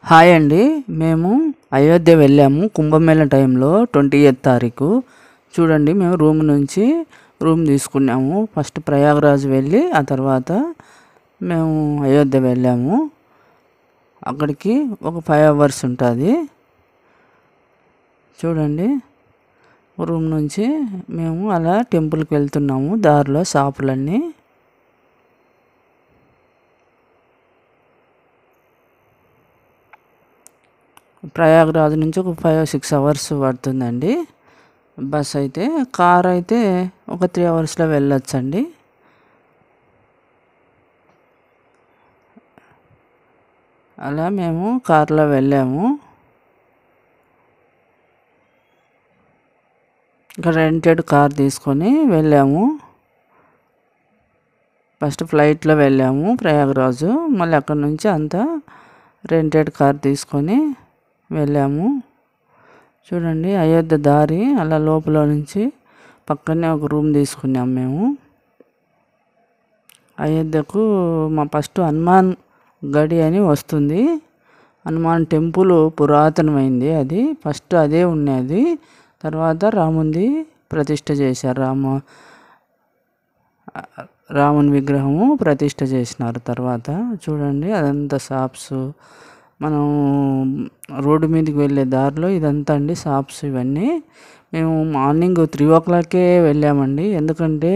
Hi అండి. మేము అయోధ్య వెళ్ళాము కుంభమేళ టైంలో 28వ తారీఖు. చూడండి, మేము రూమ్ తీసుకున్నాము. ఫస్ట్ ప్రయాగరాజ్ వెళ్ళి ఆ తర్వాత మేము అయోధ్య వెళ్ళాము. అక్కడికి ఒక 5 అవర్స్ ఉంటుంది. చూడండి, రూమ్ నుంచి మేము అలా టెంపుల్కి వెళ్తున్నాము. దారిలో షాపులన్నీ. ప్రయాగరాజ్ నుంచి ఒక 5-6 అవర్స్ పడుతుందండి బస్ అయితే. కార్ అయితే ఒక 3 అవర్స్లో వెళ్ళొచ్చండి. అలా మేము కార్లో వెళ్ళాము. ఇక్కడ రెంటెడ్ కార్ తీసుకొని వెళ్ళాము. ఫస్ట్ ఫ్లైట్లో వెళ్ళాము ప్రయాగరాజు. మళ్ళీ అక్కడ నుంచి అంతా రెంటెడ్ కార్ తీసుకొని వెళ్ళాము. చూడండి, అయోధ్య దారి అలా లోపల నుంచి పక్కనే ఒక రూమ్ తీసుకున్నాం మేము. అయోధ్యకు మా ఫస్ట్ హనుమాన్ గడి అని వస్తుంది. హనుమాన్ టెంపుల్ పురాతనమైంది. అది ఫస్ట్ అదే ఉన్నది. తర్వాత రాముంది ప్రతిష్ఠ చేశారు. రాముని విగ్రహము ప్రతిష్ఠ చేసినారు తర్వాత. చూడండి, అదంతా షాప్స్. మనం రోడ్డు మీదకి వెళ్ళే దారిలో ఇదంతా అండి షాప్స్ ఇవన్నీ. మేము మార్నింగ్ 3 o'clockకే వెళ్ళామండి. ఎందుకంటే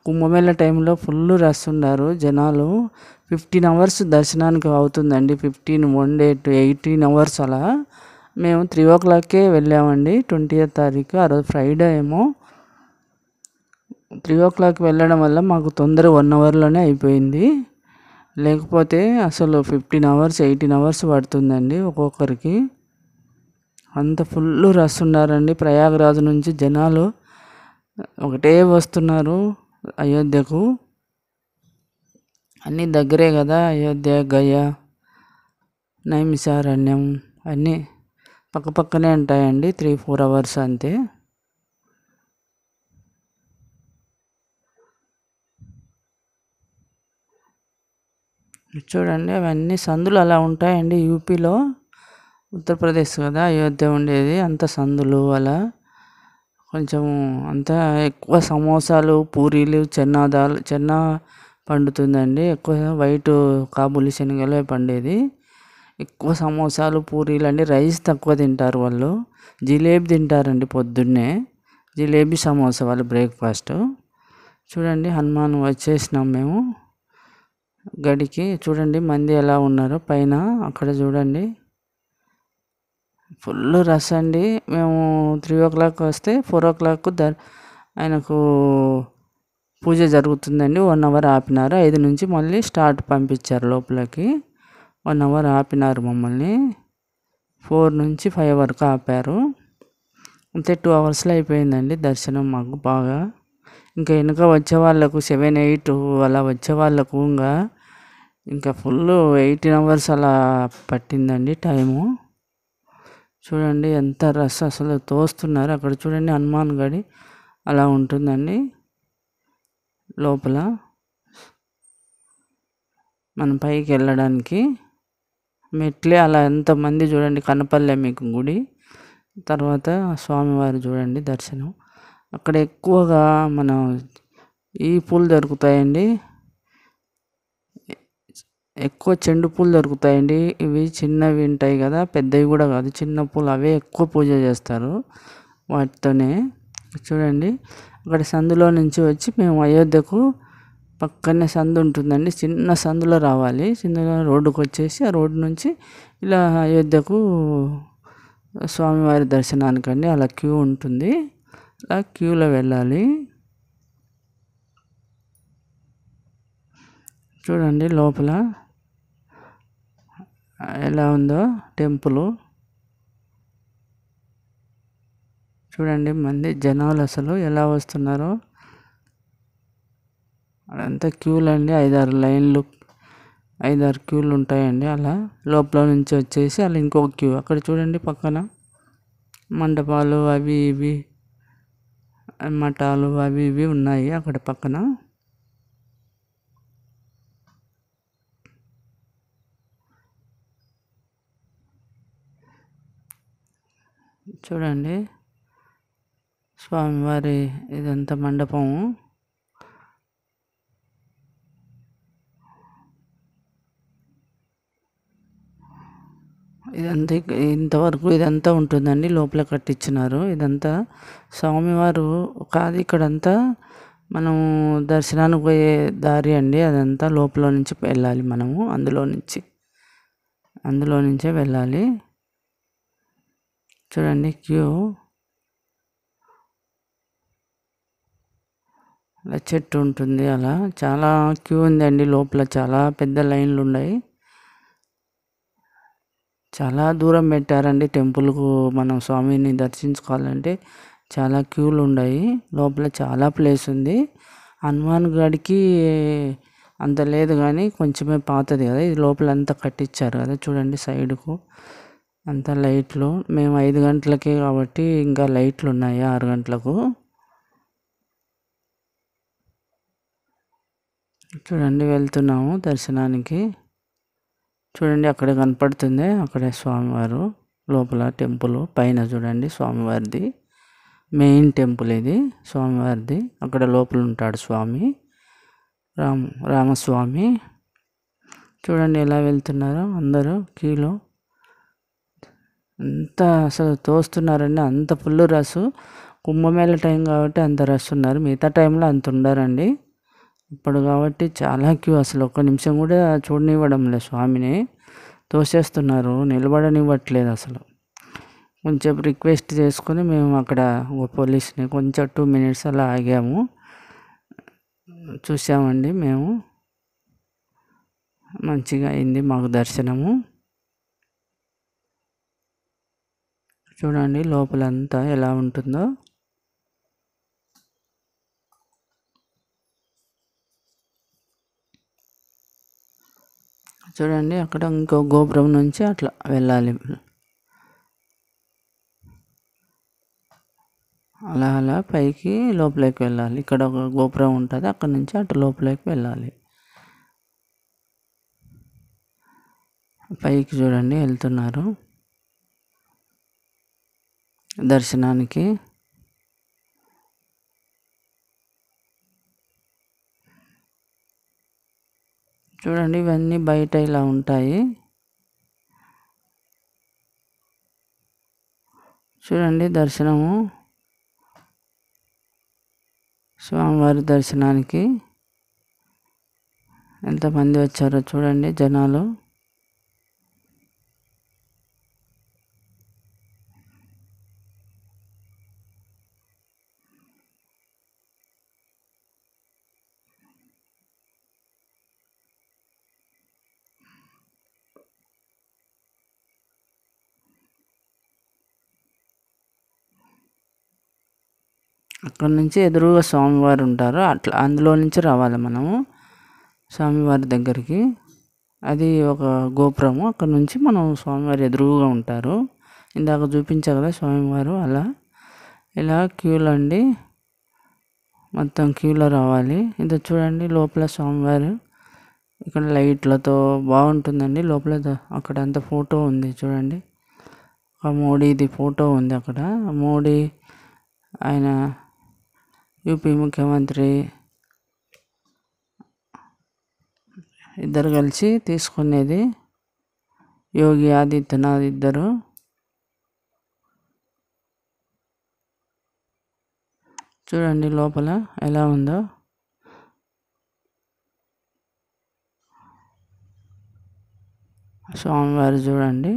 కుంభమేళ టైంలో ఫుల్ రష్ ఉన్నారు జనాలు. 15 అవర్స్ దర్శనానికి అవుతుందండి. 15 1 day to 18 అవర్స్ అలా. మేము 3 o'clockకే వెళ్ళామండి 20వ తారీఖు. ఆ రోజు ఫ్రైడే ఏమో. 3 o'clock వెళ్ళడం వల్ల మాకు తొందరగా 1 అవర్లోనే అయిపోయింది. లేకపోతే అసలు 15 అవర్స్ 18 అవర్స్ పడుతుందండి ఒక్కొక్కరికి. అంత ఫుల్ రష్ ఉన్నారండి. ప్రయాగరాజు నుంచి జనాలు ఒకటే వస్తున్నారు అయోధ్యకు. అన్నీ దగ్గరే కదా, అయోధ్య, గయా, నైమిషారణ్యం అన్నీ పక్కపక్కనే ఉంటాయండి. 3-4 అవర్స్ అంతే. చూడండి, అవన్నీ సందులు అలా ఉంటాయండి. యూపీలో, ఉత్తరప్రదేశ్ కదా అయోధ్య ఉండేది. అంత సందులు అలా కొంచెం అంతా ఎక్కువ సమోసాలు, పూరీలు, చెన్న పండుతుందండి. ఎక్కువ వైట్ కాబూలి శనగలే పండేది. ఎక్కువ సమోసాలు, పూరీలు అండి. రైస్ తక్కువ తింటారు వాళ్ళు. జిలేబీ తింటారండి పొద్దున్నే. జిలేబీ, సమోసా వాళ్ళు బ్రేక్ఫాస్ట్. చూడండి, హనుమాన్ వచ్చేసినాం మేము గడికి. చూడండి మంది ఎలా ఉన్నారో పైన అక్కడ చూడండి. ఫుల్ రష్ అండి. మేము 3 o'clock వస్తే 4 o'clock ఆయనకు పూజ జరుగుతుందండి. 1 hour ఆపినారు. 5 నుంచి మళ్ళీ స్టార్ట్ పంపించారు లోపలికి. 1 hour ఆపినారు మమ్మల్ని. 4 నుంచి 5 వరకు ఆపారు. అంతే 2 అవర్స్లో అయిపోయిందండి దర్శనం మాకు బాగా. ఇంకా వెనుక వచ్చే వాళ్ళకు 7-8 అలా వచ్చే వాళ్ళకు ఇంకా ఫుల్ 18 అవర్స్ అలా పట్టిందండి టైము. చూడండి ఎంత రష్, అసలు తోస్తున్నారు. అక్కడ చూడండి హనుమాన్ గడి అలా ఉంటుందండి లోపల. మనం పైకి వెళ్ళడానికి మెట్లే అలా ఎంతమంది చూడండి. కనపల్లే మీకు గుడి. తర్వాత స్వామివారు చూడండి దర్శనం. అక్కడ ఎక్కువగా మనం ఈ పూలు దొరుకుతాయండి. ఎక్కువ చెండు పూలు దొరుకుతాయండి. ఇవి చిన్నవి ఉంటాయి కదా, పెద్దవి కూడా కాదు, చిన్న పూలు. అవే ఎక్కువ పూజ చేస్తారు వాటితోనే. చూడండి, అక్కడ సందులో నుంచి వచ్చి మేము అయోధ్యకు పక్కనే సందు ఉంటుందండి. చిన్న సందులో రావాలి. చిన్న రోడ్డుకు వచ్చేసి ఆ రోడ్డు నుంచి ఇలా అయోధ్యకు స్వామివారి దర్శనానికండి అలా క్యూ ఉంటుంది. అలా క్యూలో వెళ్ళాలి. చూడండి లోపల ఎలా ఉందో టెంపుల్. చూడండి మంది జనాలు అసలు ఎలా వస్తున్నారో. అదంతా క్యూలు అండి. 5-6 లైన్లు, 5-6 క్యూలు ఉంటాయండి. అలా లోపల నుంచి వచ్చేసి అలా ఇంకొక క్యూ. అక్కడ చూడండి పక్కన మండపాలు అవి ఇవి, మఠాలు అవి ఇవి ఉన్నాయి అక్కడ పక్కన. చూడండి స్వామివారి ఇదంతా మండపము. ఇదంతా ఇంతవరకు ఇదంతా ఉంటుందండి. లోపల కట్టించినారు. ఇదంతా స్వామివారు కాదు, ఇక్కడంతా మనము దర్శనానికి పోయే దారి అండి. అదంతా లోపల నుంచి వెళ్ళాలి మనము. అందులో నుంచే వెళ్ళాలి. చూడండి క్యూ, అలా చెట్టు ఉంటుంది. అలా చాలా క్యూ ఉందండి. లోపల చాలా పెద్ద లైన్లు ఉన్నాయి. చాలా దూరం పెట్టారండి టెంపుల్కు. మనం స్వామిని దర్శించుకోవాలంటే చాలా క్యూలు ఉన్నాయి. లోపల చాలా ప్లేస్ ఉంది. హనుమాన్ గడికి అంత లేదు కానీ కొంచెమే పాతది కదా. ఇది లోపల అంతా కట్టించారు కదా. చూడండి సైడ్కు అంతా లైట్లు. మేము 5 గంటలకే కాబట్టి ఇంకా లైట్లు ఉన్నాయి 6 గంటలకు. చూడండి వెళ్తున్నాము దర్శనానికి. చూడండి అక్కడ కనపడుతుంది, అక్కడే స్వామివారు లోపల టెంపుల్ పైన. చూడండి స్వామివారిది మెయిన్ టెంపుల్ ఇది స్వామివారిది. అక్కడ లోపల ఉంటాడు స్వామి రామస్వామి. చూడండి ఎలా వెళ్తున్నారో అందరూ క్యూలో. అంత అసలు తోస్తున్నారండి, అంత ఫుల్ రష్. కుంభమేళ టైం కాబట్టి అంత రష్ ఉన్నారు. మిగతా టైంలో అంత ఉండరండి. ఇప్పుడు కాబట్టి చాలా క్యూ. అసలు ఒక్క నిమిషం కూడా చూడనివ్వడం లేదు స్వామిని. తోసేస్తున్నారు, నిలబడనివ్వట్లేదు అసలు. కొంచెం రిక్వెస్ట్ చేసుకొని మేము అక్కడ పోలీస్ని కొంచెం 2 minutes అలా ఆగాము. చూసామండి మేము. మంచిగా అయింది మాకు దర్శనము. చూడండి లోపలంతా ఎలా ఉంటుందో. చూడండి అక్కడ ఇంకో గోపురం నుంచి అట్లా వెళ్ళాలి. అలా అలా పైకి లోపలికి వెళ్ళాలి. ఇక్కడ ఒక గోపురం ఉంటుంది, అక్కడ నుంచి అటు లోపలికి వెళ్ళాలి. పైకి చూడండి వెళ్తున్నారు దర్శనానికి. చూడండి ఇవన్నీ బయట ఇలా ఉంటాయి. చూడండి దర్శనము, స్వామివారి దర్శనానికి ఎంతమంది వచ్చారో చూడండి జనాలు. అక్కడ నుంచి ఎదురుగా స్వామివారు ఉంటారు. అట్లా అందులో నుంచి రావాలి మనము స్వామివారి దగ్గరికి. అది ఒక గోపురము. అక్కడ నుంచి మనం స్వామివారు ఎదురుగా ఉంటారు. ఇందాక చూపించా కదా స్వామివారు. అలా ఇలా క్యూలో అండి, మొత్తం క్యూలో రావాలి. ఇది చూడండి లోపల స్వామివారు. ఇక్కడ లైట్లతో బాగుంటుందండి లోపల. అక్కడ అంత ఫోటో ఉంది చూడండి. ఆ మోడీది ఫోటో ఉంది అక్కడ. మోడీ ఆయన యూపీ ముఖ్యమంత్రి ఇద్దరు కలిసి తీసుకునేది. యోగి ఆదిత్యనాథ్ ఇద్దరు. చూడండి లోపల ఎలా ఉందో. స్వామివారు చూడండి.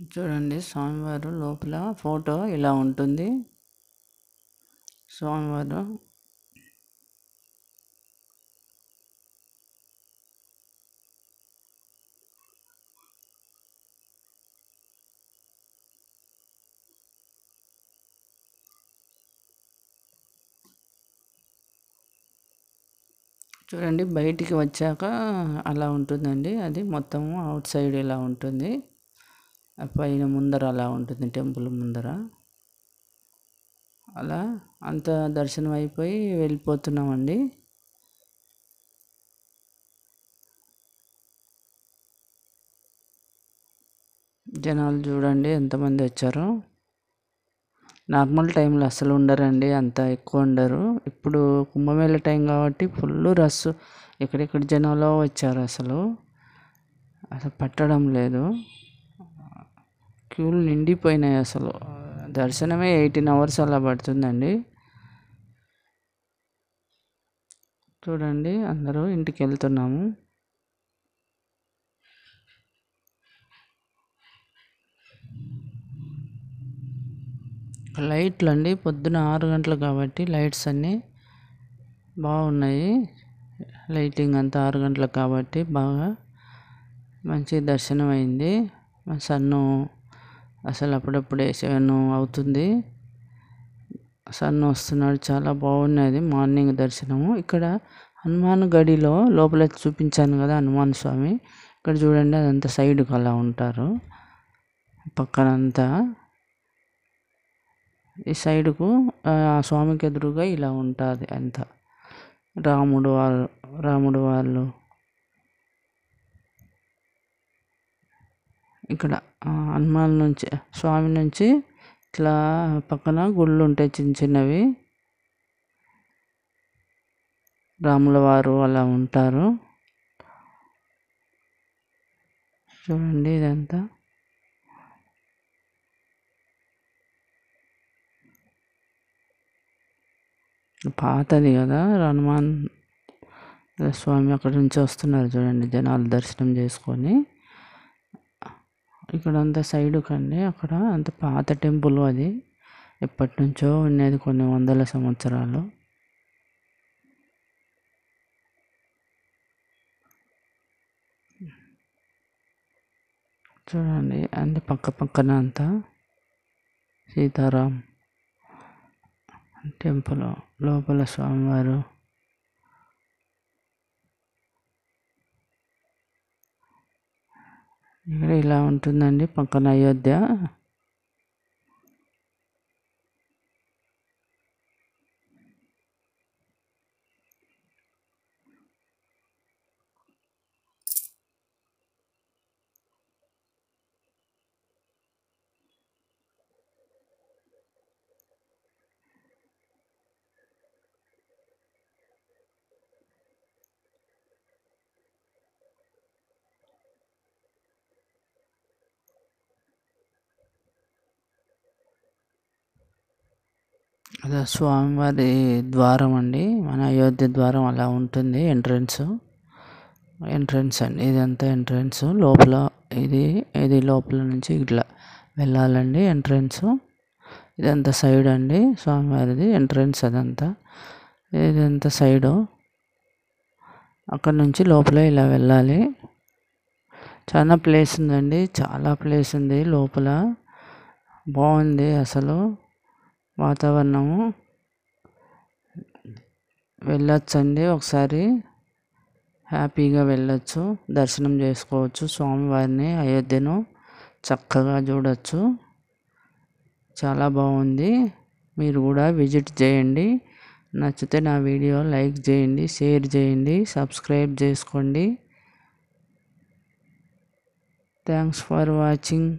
చూడండి స్వామివారు లోపల ఫోటో ఇలా ఉంటుంది. స్వామివారు చూడండి బయటికి వచ్చాక అలా ఉంటుందండి. అది మొత్తము అవుట్ సైడ్ ఇలా ఉంటుంది. పైన ముందర అలా ఉంటుంది టెంపుల్ ముందర. అలా అంత దర్శనం అయిపోయి వెళ్ళిపోతున్నామండి. జనాలు చూడండి ఎంతమంది వచ్చారో. నార్మల్ టైంలో అసలు ఉండరండి, అంత ఎక్కువ ఉండరు. ఇప్పుడు కుంభమేళ టైం కాబట్టి ఫుల్ రష్, ఎక్కడెక్కడ జనాలో వచ్చారు. అసలు పట్టడం లేదు, క్యూలు నిండిపోయినాయి. అసలు దర్శనమే 18 hours అలా పడుతుందండి. చూడండి అందరూ ఇంటికి వెళ్తున్నాము. లైట్లు అండి పొద్దున 6 గంటలు కాబట్టి లైట్స్ అన్నీ బాగున్నాయి. లైటింగ్ అంతా 6 గంటలకు కాబట్టి బాగా మంచి దర్శనం అయింది. సన్ను అసలు అప్పుడప్పుడే 7 అవుతుంది. సన్ను వస్తున్నాడు, చాలా బాగున్నది మార్నింగ్ దర్శనము. ఇక్కడ హనుమాన్ గడిలో లోపల చూపించాను కదా హనుమాన్ స్వామి, ఇక్కడ చూడండి అదంతా సైడ్కి అలా ఉంటారు. పక్కనంతా ఈ సైడుకు ఆ స్వామికి ఎదురుగా ఇలా ఉంటుంది అంతా. రాముడు వాళ్ళు ఇక్కడ హనుమాన్ నుంచి స్వామి నుంచి ఇట్లా పక్కన గుళ్ళు ఉంటాయి చిన్న చిన్నవి. రాముల వారు అలా ఉంటారు. చూడండి ఇదంతా పాతది కదా హనుమాన్ స్వామి. అక్కడి నుంచి వస్తున్నారు చూడండి జనాలు దర్శనం చేసుకొని. ఇక్కడంతా సైడు కండి, అక్కడ అంత పాత టెంపుల్ అది, ఎప్పటి నుంచో ఉన్నది, కొన్ని వందల సంవత్సరాలు. చూడండి అన్ని పక్క పక్కన అంతా సీతారాం టెంపుల్ లోపల స్వామివారు. ఇక్కడ ఇలా ఉంటుందండి పక్కన అయోధ్య. అదే స్వామివారి ద్వారం అండి, మన అయోధ్య ద్వారం అలా ఉంటుంది. ఎంట్రన్స్ అండి, ఇదంతా ఎంట్రన్స్. లోపల ఇది లోపల నుంచి ఇట్లా వెళ్ళాలండి ఎంట్రన్స్. ఇదంతా సైడ్ అండి స్వామివారిది ఎంట్రన్స్. అదంతా ఇదంతా సైడు. అక్కడ నుంచి లోపల ఇలా వెళ్ళాలి. చాలా ప్లేస్ ఉందండి, చాలా ప్లేస్ ఉంది లోపల. బాగుంది అసలు వాతావరణము. వెళ్ళొచ్చండి ఒకసారి, హ్యాపీగా వెళ్ళొచ్చు, దర్శనం చేసుకోవచ్చు స్వామివారిని. అయోధ్యను చక్కగా చూడవచ్చు, చాలా బాగుంది. మీరు కూడా విజిట్ చేయండి. నచ్చితే నా వీడియో లైక్ చేయండి, షేర్ చేయండి, సబ్స్క్రైబ్ చేసుకోండి. Thanks for watching.